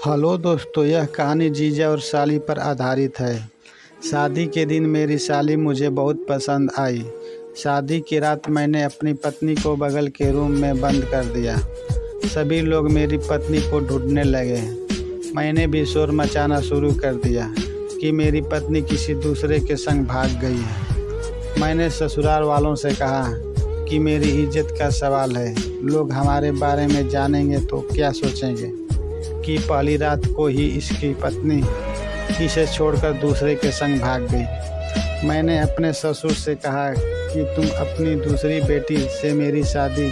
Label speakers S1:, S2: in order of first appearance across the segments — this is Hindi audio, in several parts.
S1: हेलो दोस्तों, यह कहानी जीजा और साली पर आधारित है। शादी के दिन मेरी साली मुझे बहुत पसंद आई। शादी की रात मैंने अपनी पत्नी को बगल के रूम में बंद कर दिया। सभी लोग मेरी पत्नी को ढूंढने लगे। मैंने भी शोर मचाना शुरू कर दिया कि मेरी पत्नी किसी दूसरे के संग भाग गई है। मैंने ससुराल वालों से कहा कि मेरी इज्जत का सवाल है, लोग हमारे बारे में जानेंगे तो क्या सोचेंगे कि पहली रात को ही इसकी पत्नी इसे छोड़कर दूसरे के संग भाग गई। मैंने अपने ससुर से कहा कि तुम अपनी दूसरी बेटी से मेरी शादी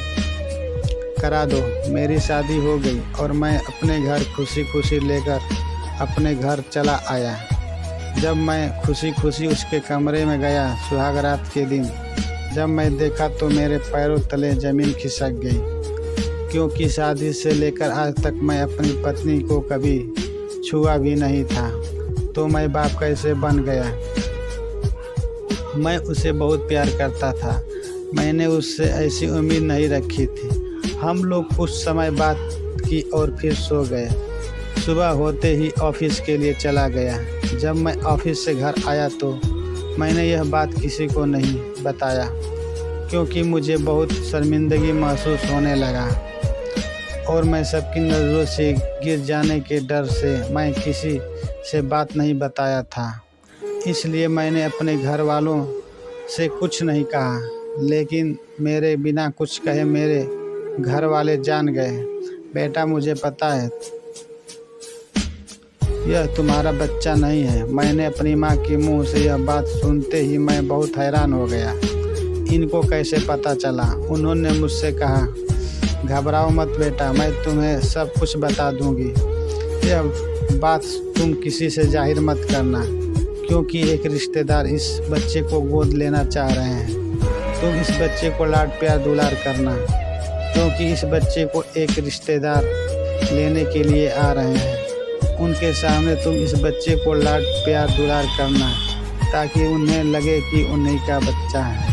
S1: करा दो। मेरी शादी हो गई और मैं अपने घर खुशी खुशी लेकर अपने घर चला आया। जब मैं खुशी खुशी उसके कमरे में गया सुहाग रात के दिन, जब मैं देखा तो मेरे पैरों तले ज़मीन खिसक गई, क्योंकि शादी से लेकर आज तक मैं अपनी पत्नी को कभी छुआ भी नहीं था। तो मैं बाप कैसे बन गया। मैं उसे बहुत प्यार करता था। मैंने उससे ऐसी उम्मीद नहीं रखी थी। हम लोग कुछ समय बात की और फिर सो गए। सुबह होते ही ऑफिस के लिए चला गया। जब मैं ऑफिस से घर आया तो मैंने यह बात किसी को नहीं बताया, क्योंकि मुझे बहुत शर्मिंदगी महसूस होने लगा और मैं सबकी नज़रों से गिर जाने के डर से मैं किसी से बात नहीं बताया था। इसलिए मैंने अपने घर वालों से कुछ नहीं कहा, लेकिन मेरे बिना कुछ कहे मेरे घर वाले जान गए। बेटा, मुझे पता है यह तुम्हारा बच्चा नहीं है। मैंने अपनी माँ के मुंह से यह बात सुनते ही मैं बहुत हैरान हो गया। इनको कैसे पता चला? उन्होंने मुझसे कहा, घबराओ मत बेटा, मैं तुम्हें सब कुछ बता दूंगी। यह बात तुम किसी से जाहिर मत करना, क्योंकि एक रिश्तेदार इस बच्चे को गोद लेना चाह रहे हैं। तुम इस बच्चे को लाड प्यार दुलार करना, क्योंकि इस बच्चे को एक रिश्तेदार लेने के लिए आ रहे हैं। उनके सामने तुम इस बच्चे को लाड प्यार दुलार करना, ताकि उन्हें लगे कि उन्हीं का बच्चा है।